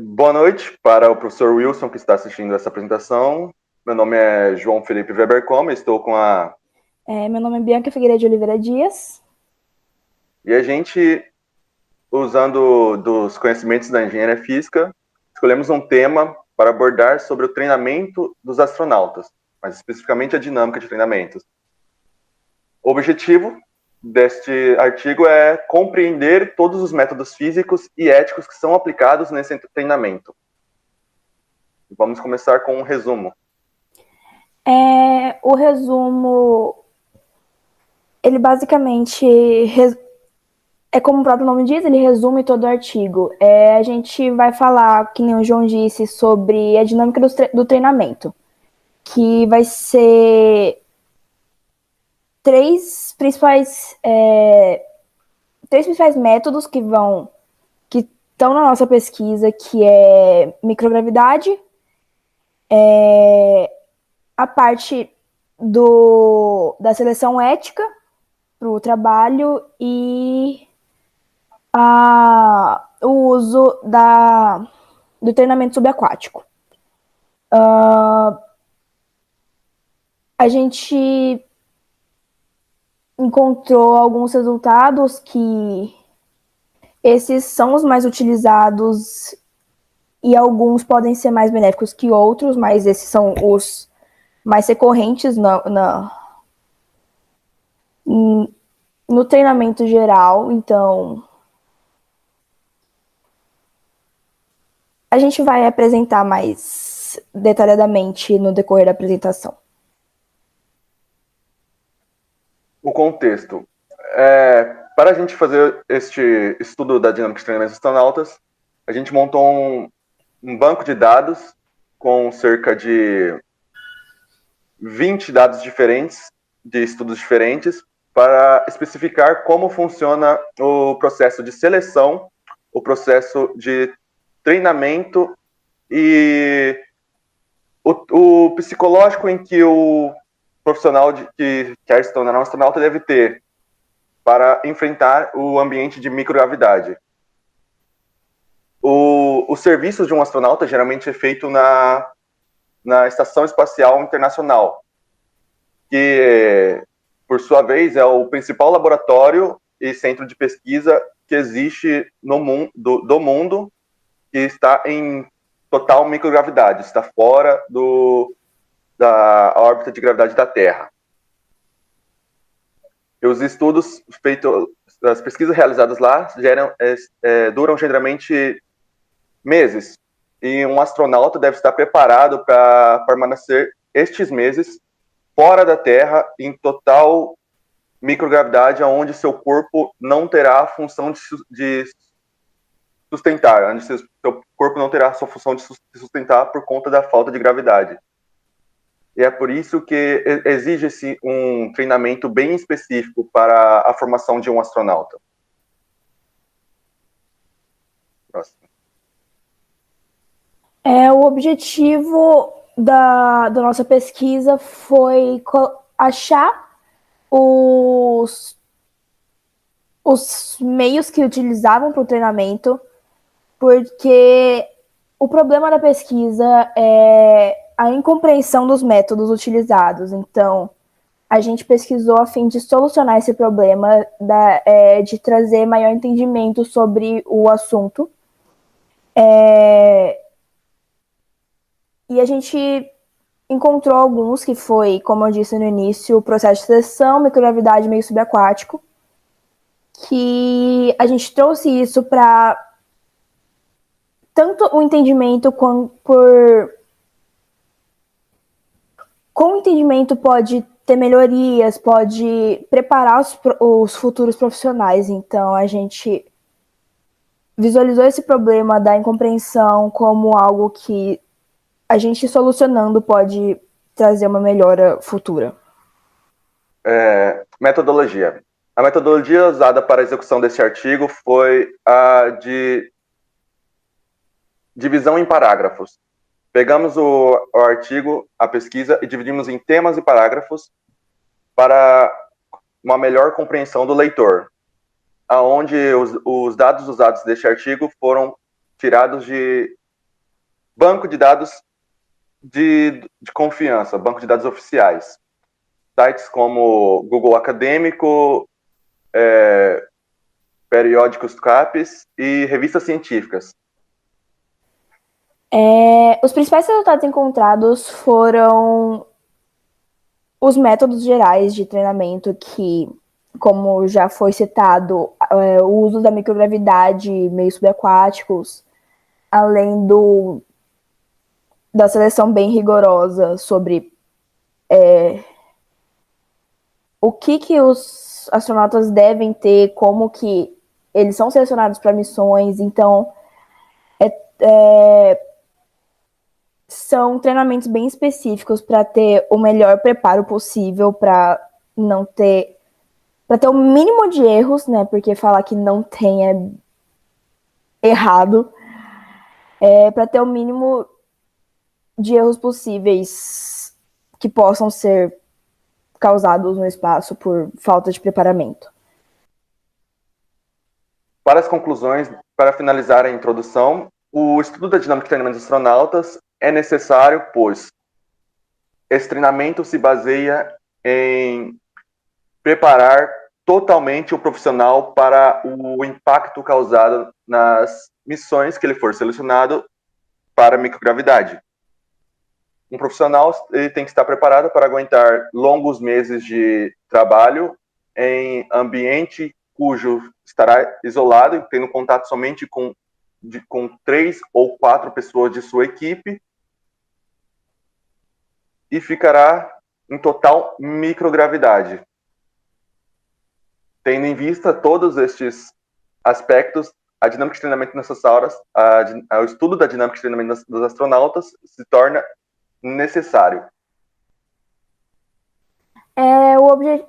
Boa noite para o professor Wilson que está assistindo essa apresentação. Meu nome é João Felipe Weber Coma, estou com a... Meu nome é Bianca Figueiredo de Oliveira Dias. E a gente, usando dos conhecimentos da engenharia física, escolhemos um tema para abordar sobre o treinamento dos astronautas, mais especificamente a dinâmica de treinamentos. O objetivo deste artigo é compreender todos os métodos físicos e éticos que são aplicados nesse treinamento. Vamos começar com um resumo. O resumo, ele basicamente, como o próprio nome diz, ele resume todo o artigo. A gente vai falar, que nem o João disse, sobre a dinâmica do treinamento, que vai ser três principais métodos que estão na nossa pesquisa, que é microgravidade, a parte da seleção ética para o trabalho e o uso do treinamento subaquático. A gente encontrou alguns resultados que esses são os mais utilizados e alguns podem ser mais benéficos que outros, mas esses são os mais recorrentes no treinamento geral. Então, a gente vai apresentar mais detalhadamente no decorrer da apresentação. O contexto. Para a gente fazer este estudo da dinâmica de treinamento dos astronautas, a gente montou um banco de dados com cerca de 20 dados diferentes, de estudos diferentes, para especificar como funciona o processo de seleção, o processo de treinamento e o psicológico em que o profissional que quer se tornar um astronauta deve ter para enfrentar o ambiente de microgravidade. O serviço de um astronauta geralmente é feito na Estação Espacial Internacional, que, por sua vez, é o principal laboratório e centro de pesquisa que existe do mundo, que está em total microgravidade, está fora da órbita de gravidade da Terra. E os estudos feitos, as pesquisas realizadas lá duram geralmente meses. E um astronauta deve estar preparado para permanecer estes meses fora da Terra, em total microgravidade, onde seu corpo não terá a função de sustentar, onde seu corpo não terá a sua função de sustentar por conta da falta de gravidade. E é por isso que exige-se um treinamento bem específico para a formação de um astronauta. Próximo. O objetivo da nossa pesquisa foi achar os meios que utilizavam para o treinamento, porque o problema da pesquisa é a incompreensão dos métodos utilizados. Então, a gente pesquisou a fim de solucionar esse problema, de trazer maior entendimento sobre o assunto. E a gente encontrou alguns que foi, como eu disse no início, o processo de seleção, microgravidade e meio subaquático, que a gente trouxe isso para tanto o entendimento como com o entendimento pode ter melhorias, pode preparar os futuros profissionais. Então, a gente visualizou esse problema da incompreensão como algo que a gente solucionando pode trazer uma melhora futura. Metodologia. A metodologia usada para a execução deste artigo foi a de divisão em parágrafos. Pegamos o artigo, a pesquisa, e dividimos em temas e parágrafos para uma melhor compreensão do leitor, aonde os dados usados deste artigo foram tirados de banco de dados de confiança, banco de dados oficiais. Sites como Google Acadêmico, periódicos CAPES e revistas científicas. Os principais resultados encontrados foram os métodos gerais de treinamento que, como já foi citado, o uso da microgravidade, meios subaquáticos, além da seleção bem rigorosa sobre o que os astronautas devem ter, como que eles são selecionados para missões. Então, são treinamentos bem específicos para ter o melhor preparo possível, para não ter, para ter o mínimo de erros, né? Porque falar que não tem é errado. Para ter o mínimo de erros possíveis que possam ser causados no espaço por falta de preparamento. Para as conclusões, para finalizar a introdução, o estudo da dinâmica de treinamento dos astronautas é necessário, pois esse treinamento se baseia em preparar totalmente o profissional para o impacto causado nas missões que ele for selecionado para a microgravidade. Um profissional ele tem que estar preparado para aguentar longos meses de trabalho em ambiente cujo estará isolado e tendo contato somente com 3 ou 4 pessoas de sua equipe e ficará em total microgravidade. Tendo em vista todos estes aspectos, a dinâmica de treinamento nessas aulas, o estudo da dinâmica de treinamento dos astronautas se torna necessário.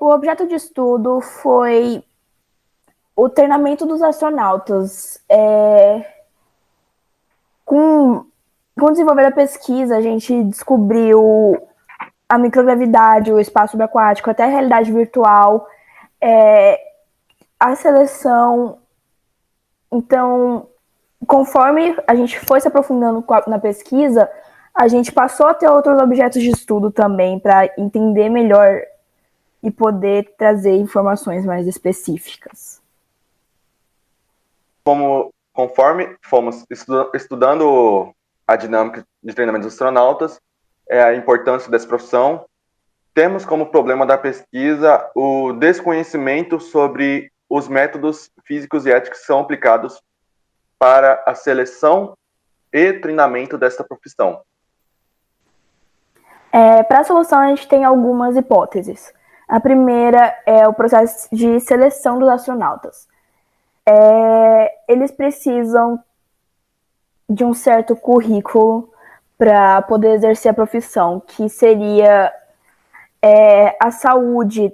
O objeto de estudo foi o treinamento dos astronautas. Com o desenvolver da pesquisa, a gente descobriu a microgravidade, o espaço subaquático, até a realidade virtual, a seleção. Então, conforme a gente foi se aprofundando na pesquisa, a gente passou a ter outros objetos de estudo também para entender melhor e poder trazer informações mais específicas. Conforme fomos estudando a dinâmica de treinamento dos astronautas, a importância dessa profissão, temos como problema da pesquisa o desconhecimento sobre os métodos físicos e éticos que são aplicados para a seleção e treinamento desta profissão. Para a solução, a gente tem algumas hipóteses. A primeira é o processo de seleção dos astronautas. Eles precisam de um certo currículo para poder exercer a profissão, que seria a saúde.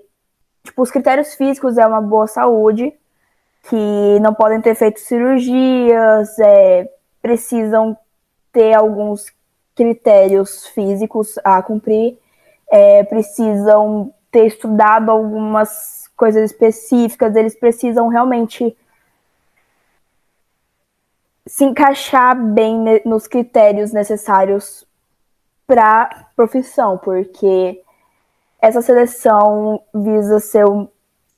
Tipo, os critérios físicos é uma boa saúde, que não podem ter feito cirurgias, precisam ter alguns critérios físicos a cumprir, precisam ter estudado algumas coisas específicas, eles precisam realmente se encaixar bem nos critérios necessários para a profissão, porque essa seleção visa ser o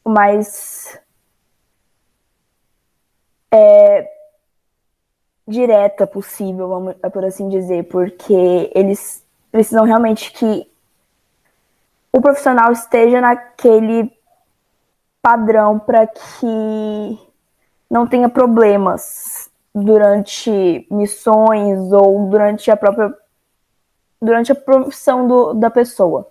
mais direta possível, vamos por assim dizer, porque eles precisam realmente que o profissional esteja naquele padrão para que não tenha problemas durante missões ou durante a profissão da pessoa.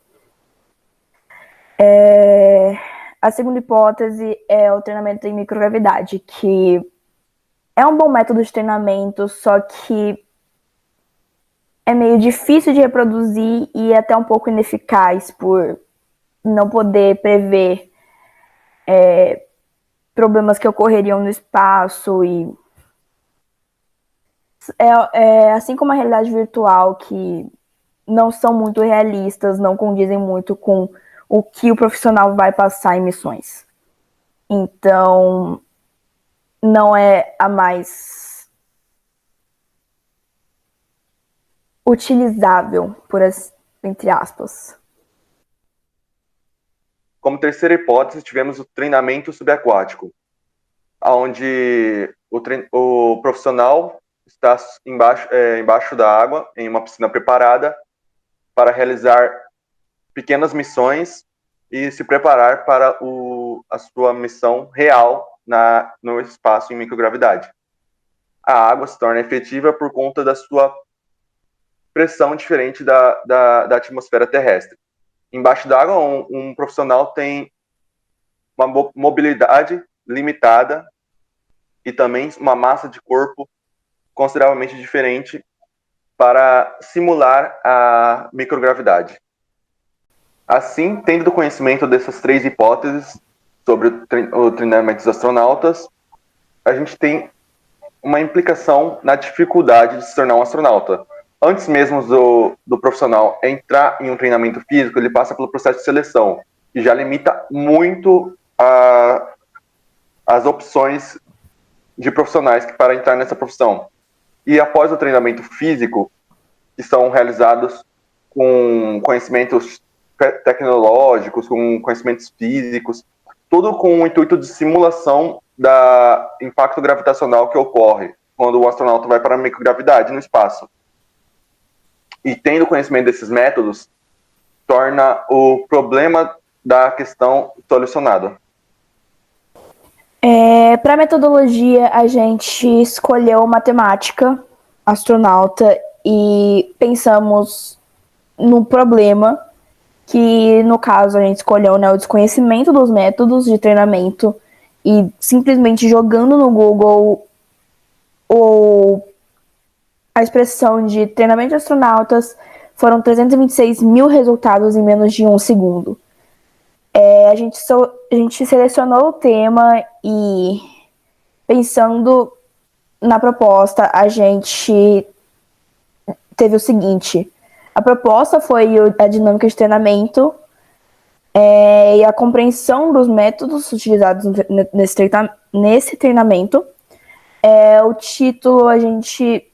A segunda hipótese é o treinamento em microgravidade, que é um bom método de treinamento, só que é meio difícil de reproduzir e até um pouco ineficaz por não poder prever problemas que ocorreriam no espaço e assim como a realidade virtual, que não são muito realistas, não condizem muito com o que o profissional vai passar em missões. Então, não é a mais utilizável, entre aspas. Como terceira hipótese, tivemos o treinamento subaquático, onde o profissional está embaixo da água, em uma piscina preparada, para realizar pequenas missões e se preparar para a sua missão real no espaço em microgravidade. A água se torna efetiva por conta da sua pressão diferente da atmosfera terrestre. Embaixo d'água, um profissional tem uma mobilidade limitada e também uma massa de corpo consideravelmente diferente para simular a microgravidade. Assim, tendo conhecimento dessas três hipóteses sobre o treinamento dos astronautas, a gente tem uma implicação na dificuldade de se tornar um astronauta. Antes mesmo do profissional entrar em um treinamento físico, ele passa pelo processo de seleção, que já limita muito as opções de profissionais para entrar nessa profissão. E após o treinamento físico, que são realizados com conhecimentos tecnológicos, com conhecimentos físicos, tudo com o intuito de simulação da impacto gravitacional que ocorre quando o astronauta vai para a microgravidade no espaço. E tendo conhecimento desses métodos, torna o problema da questão solucionado. Para a metodologia, a gente escolheu matemática, astronauta, e pensamos no problema, que no caso a gente escolheu, né, o desconhecimento dos métodos de treinamento e simplesmente jogando no Google a expressão de treinamento de astronautas, foram 326 mil resultados em menos de 1 segundo. A gente selecionou o tema e, pensando na proposta, a gente teve o seguinte: a proposta foi a dinâmica de treinamento e a compreensão dos métodos utilizados nesse treinamento. O título a gente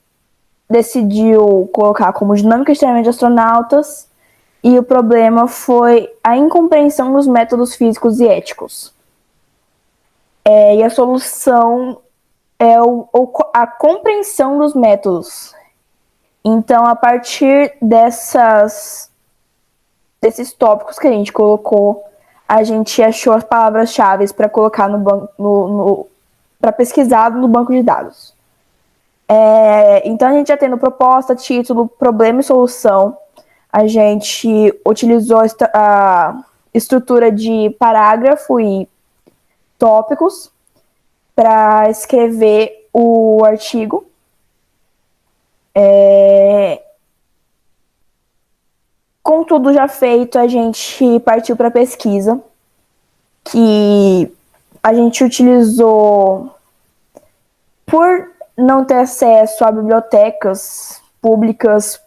decidiu colocar como dinâmica de treinamento de astronautas, e o problema foi a incompreensão dos métodos físicos e éticos. E a solução é a compreensão dos métodos. Então, a partir desses tópicos que a gente colocou, a gente achou as palavras-chave para colocar para pesquisar no banco de dados. Então, a gente já tendo proposta, título, problema e solução, a gente utilizou a estrutura de parágrafo e tópicos para escrever o artigo. Com tudo já feito, a gente partiu para a pesquisa, que a gente utilizou, por não ter acesso a bibliotecas públicas,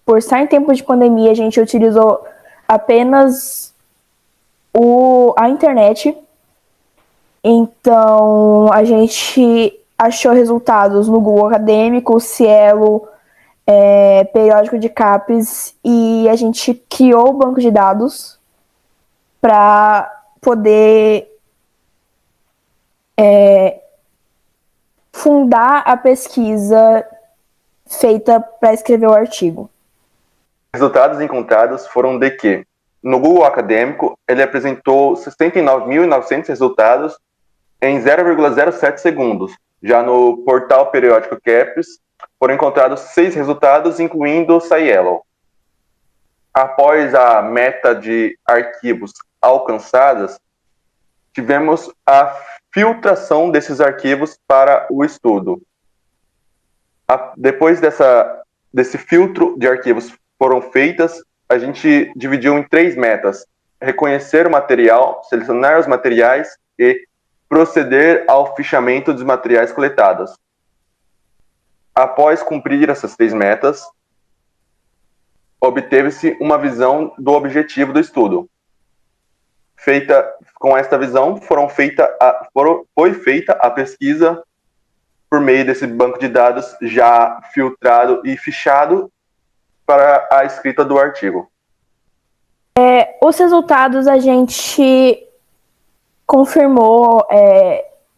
por estar em tempo de pandemia, a gente utilizou apenas a internet. Então, a gente achou resultados no Google Acadêmico, Cielo, periódico de CAPES, e a gente criou o banco de dados para poder fundar a pesquisa feita para escrever o artigo. Resultados encontrados foram de que, no Google Acadêmico, ele apresentou 69.900 resultados em 0,07 segundos. Já no portal periódico CAPES, foram encontrados 6 resultados, incluindo o Cielo. Após a meta de arquivos alcançadas, tivemos a filtração desses arquivos para o estudo. Depois desse filtro de arquivos foram feitas, a gente dividiu em 3 metas: reconhecer o material, selecionar os materiais e proceder ao fichamento dos materiais coletados. Após cumprir essas 3 metas, obteve-se uma visão do objetivo do estudo. Com esta visão, foi feita a pesquisa por meio desse banco de dados já filtrado e fichado, para a escrita do artigo. Os resultados a gente confirmou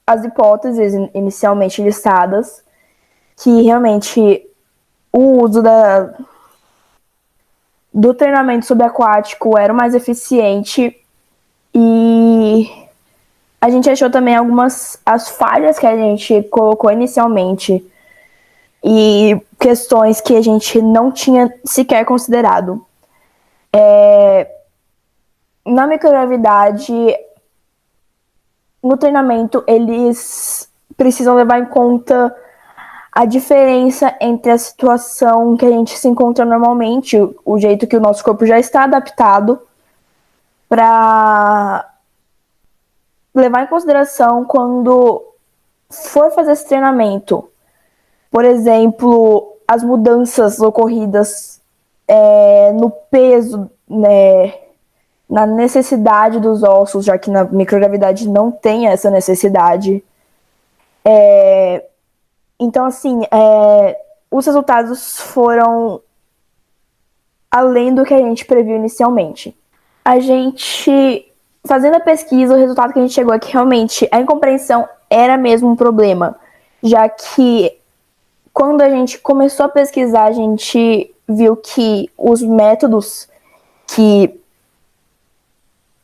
as hipóteses inicialmente listadas, que realmente o uso do treinamento subaquático era o mais eficiente, e a gente achou também as falhas que a gente colocou inicialmente e questões que a gente não tinha sequer considerado. Na microgravidade, no treinamento, eles precisam levar em conta a diferença entre a situação que a gente se encontra normalmente, o jeito que o nosso corpo já está adaptado, para levar em consideração quando for fazer esse treinamento. Por exemplo, as mudanças ocorridas no peso, né, na necessidade dos ossos, já que na microgravidade não tem essa necessidade. Então, assim, os resultados foram além do que a gente previu inicialmente. A gente, fazendo a pesquisa, o resultado que a gente chegou é que realmente a incompreensão era mesmo um problema, já que quando a gente começou a pesquisar, a gente viu que os métodos que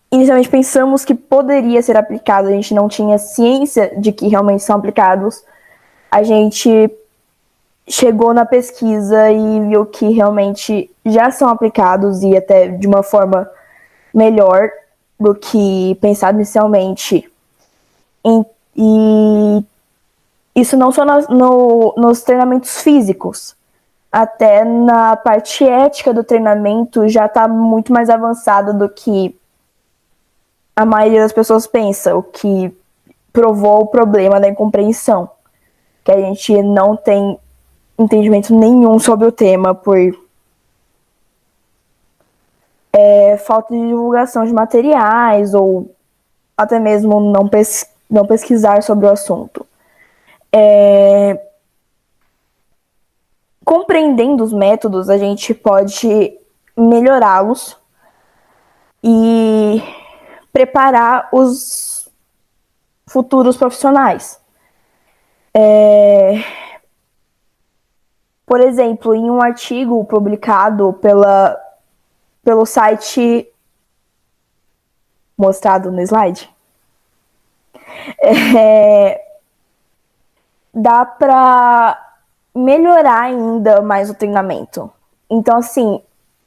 inicialmente pensamos que poderia ser aplicado, a gente não tinha ciência de que realmente são aplicados, a gente chegou na pesquisa e viu que realmente já são aplicados, e até de uma forma melhor do que pensado inicialmente. E isso não só nos treinamentos físicos, até na parte ética do treinamento já está muito mais avançada do que a maioria das pessoas pensa, o que provou o problema da incompreensão, que a gente não tem entendimento nenhum sobre o tema por falta de divulgação de materiais ou até mesmo não pesquisar sobre o assunto. Compreendendo os métodos, a gente pode melhorá-los e preparar os futuros profissionais. Por exemplo, em um artigo publicado pelo site mostrado no slide, dá para melhorar ainda mais o treinamento. Então, assim,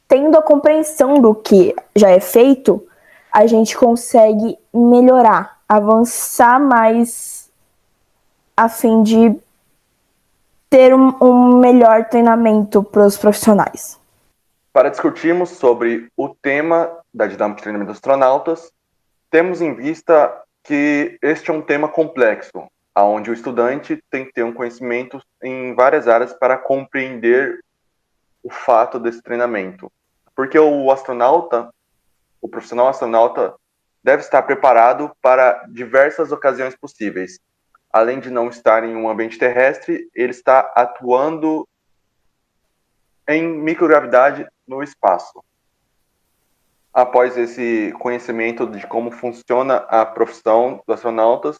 tendo a compreensão do que já é feito, a gente consegue melhorar, avançar mais a fim de ter um melhor treinamento para os profissionais. Para discutirmos sobre o tema da dinâmica de treinamento dos astronautas, temos em vista que este é um tema complexo, onde o estudante tem que ter um conhecimento em várias áreas para compreender o fato desse treinamento. Porque o astronauta, o profissional astronauta, deve estar preparado para diversas ocasiões possíveis. Além de não estar em um ambiente terrestre, ele está atuando em microgravidade no espaço. Após esse conhecimento de como funciona a profissão dos astronautas,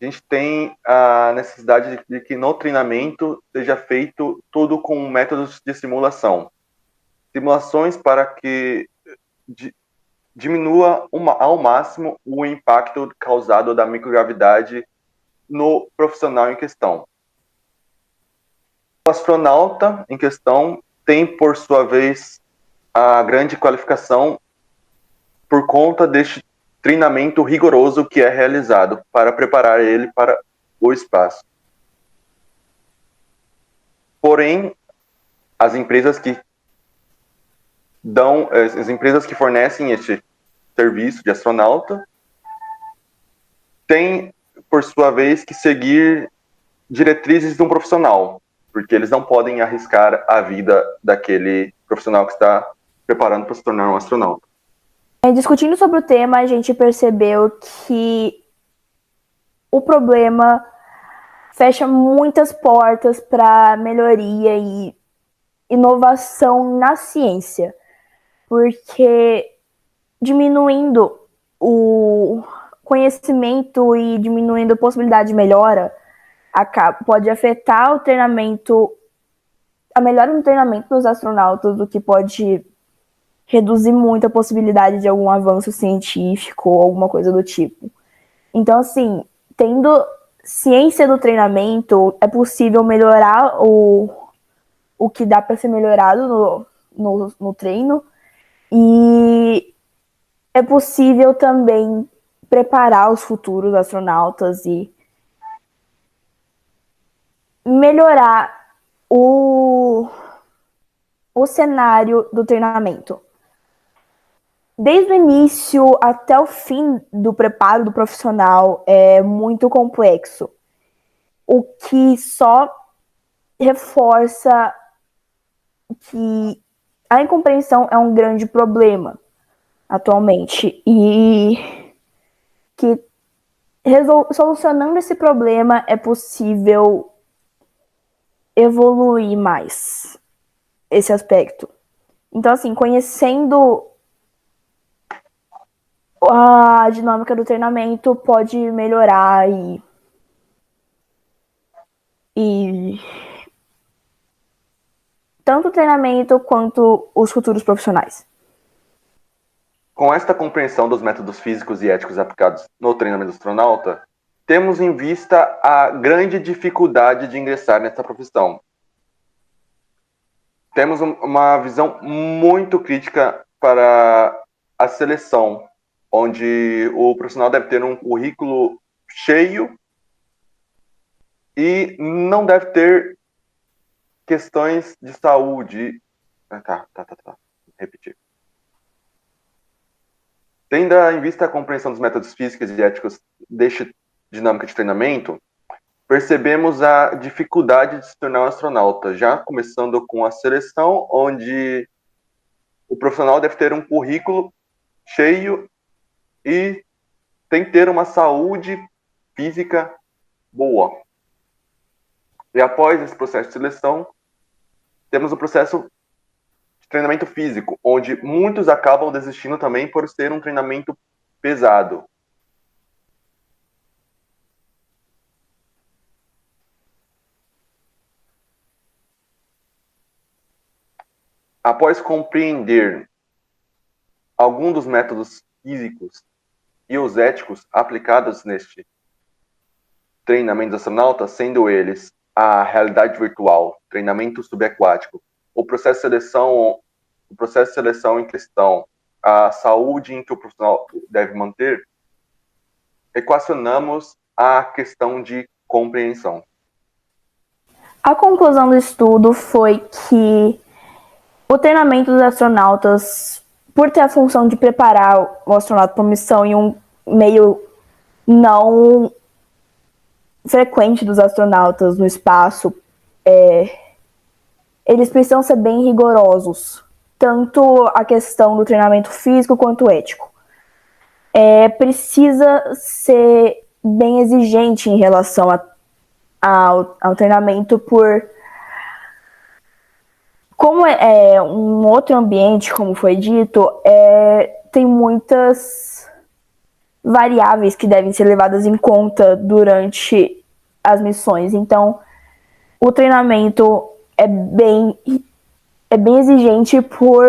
a gente tem a necessidade de que no treinamento seja feito tudo com métodos de simulação. Simulações para que diminua ao máximo o impacto causado da microgravidade no profissional em questão. O astronauta em questão tem, por sua vez, a grande qualificação por conta deste treinamento rigoroso que é realizado para preparar ele para o espaço. Porém, as empresas que fornecem este serviço de astronauta têm, por sua vez, que seguir diretrizes de um profissional, porque eles não podem arriscar a vida daquele profissional que está preparando para se tornar um astronauta. Discutindo sobre o tema, a gente percebeu que o problema fecha muitas portas para melhoria e inovação na ciência, porque diminuindo o conhecimento e diminuindo a possibilidade de melhora, pode afetar o treinamento, a melhora no treinamento dos astronautas, o que pode reduzir muito a possibilidade de algum avanço científico ou alguma coisa do tipo. Então, assim, tendo ciência do treinamento, é possível melhorar o que dá para ser melhorado no treino, e é possível também preparar os futuros astronautas e melhorar o cenário do treinamento. Desde o início até o fim do preparo do profissional é muito complexo, o que só reforça que a incompreensão é um grande problema atualmente e que solucionando esse problema é possível evoluir mais esse aspecto. Então, assim, conhecendo a dinâmica do treinamento pode melhorar e tanto o treinamento quanto os futuros profissionais. Com esta compreensão dos métodos físicos e éticos aplicados no treinamento do astronauta, temos em vista a grande dificuldade de ingressar nesta profissão. Temos uma visão muito crítica para a seleção, onde o profissional deve ter um currículo cheio e não deve ter questões de saúde. Repetir. Tendo em vista a compreensão dos métodos físicos e éticos deste dinâmica de treinamento, percebemos a dificuldade de se tornar um astronauta, já começando com a seleção, onde o profissional deve ter um currículo cheio e tem que ter uma saúde física boa. E após esse processo de seleção, temos o processo de treinamento físico, onde muitos acabam desistindo também por ser um treinamento pesado. Após compreender algum dos métodos físicos e os éticos aplicados neste treinamento do astronauta, sendo eles a realidade virtual, treinamento subaquático, o processo de seleção em questão, a saúde em que o profissional deve manter, equacionamos a questão de compreensão. A conclusão do estudo foi que o treinamento dos astronautas, por ter a função de preparar o astronauta para uma missão em um meio não frequente dos astronautas no espaço, eles precisam ser bem rigorosos, tanto a questão do treinamento físico quanto ético. Precisa ser bem exigente em relação ao treinamento, como é um outro ambiente, como foi dito, tem muitas variáveis que devem ser levadas em conta durante as missões. Então, o treinamento é bem exigente por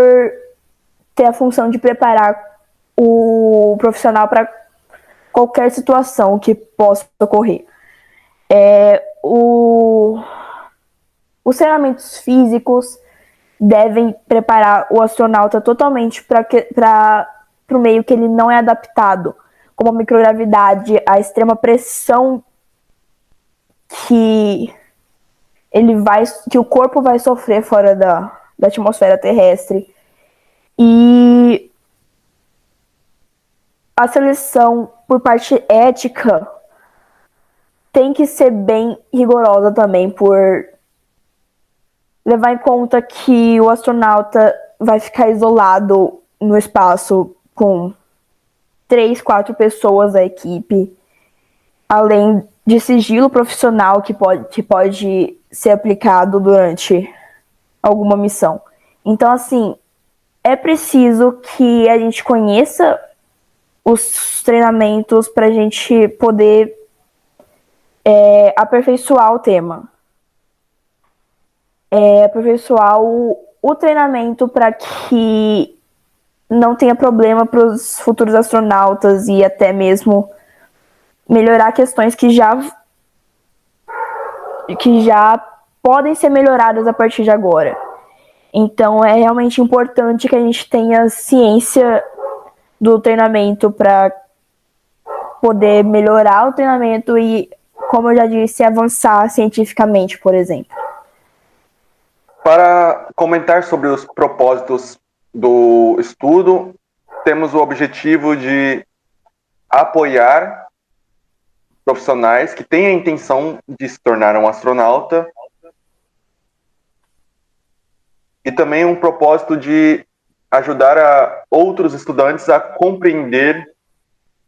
ter a função de preparar o profissional para qualquer situação que possa ocorrer. Os treinamentos físicos devem preparar o astronauta totalmente para o meio que ele não é adaptado, como a microgravidade, a extrema pressão que o corpo vai sofrer fora da atmosfera terrestre. E a seleção por parte ética tem que ser bem rigorosa também, por levar em conta que o astronauta vai ficar isolado no espaço com 3, 4 pessoas da equipe, além de sigilo profissional que pode ser aplicado durante alguma missão. Então, assim, é preciso que a gente conheça os treinamentos para a gente poder aperfeiçoar o tema. Aperfeiçoar o treinamento para que não tenha problema para os futuros astronautas e até mesmo melhorar questões que já podem ser melhoradas a partir de agora. Então é realmente importante que a gente tenha ciência do treinamento para poder melhorar o treinamento e, como eu já disse, avançar cientificamente, por exemplo. Para comentar sobre os propósitos do estudo, temos o objetivo de apoiar profissionais que têm a intenção de se tornar um astronauta e também um propósito de ajudar a outros estudantes a compreender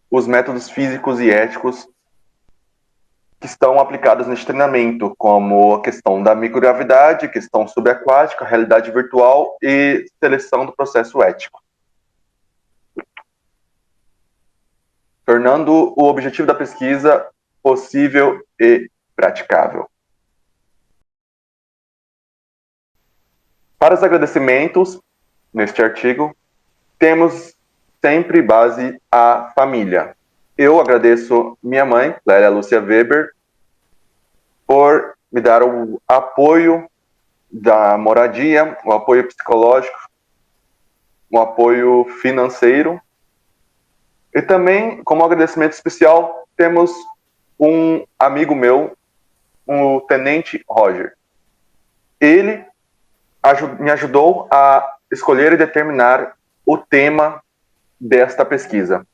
os métodos físicos e éticos que estão aplicados neste treinamento, como a questão da microgravidade, questão subaquática, realidade virtual e seleção do processo ético, tornando o objetivo da pesquisa possível e praticável. Para os agradecimentos, neste artigo, temos sempre base a família. Eu agradeço minha mãe, Clélia Lúcia Weber, por me dar o apoio da moradia, o apoio psicológico, o apoio financeiro. E também, como agradecimento especial, temos um amigo meu, o Tenente Roger. Ele me ajudou a escolher e determinar o tema desta pesquisa.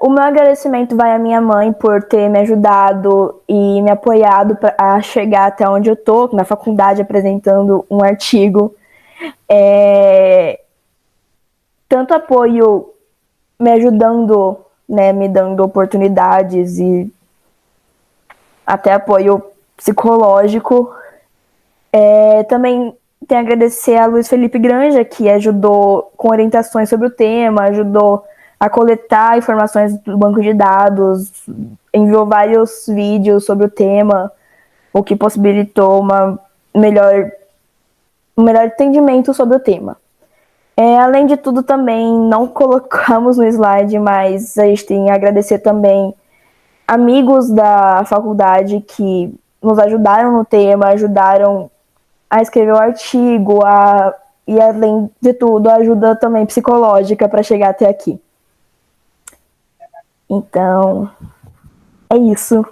O meu agradecimento vai à minha mãe por ter me ajudado e me apoiado a chegar até onde eu estou, na faculdade, apresentando um artigo. Tanto apoio me ajudando, né, me dando oportunidades e até apoio psicológico. Também tenho a agradecer a Luiz Felipe Granja, que ajudou com orientações sobre o tema, ajudou a coletar informações do banco de dados, enviou vários vídeos sobre o tema, o que possibilitou um melhor entendimento sobre o tema. Além de tudo, também não colocamos no slide, mas a gente tem a agradecer também amigos da faculdade que nos ajudaram no tema, ajudaram a escrever o artigo, e além de tudo, ajuda também psicológica para chegar até aqui. Então, é isso.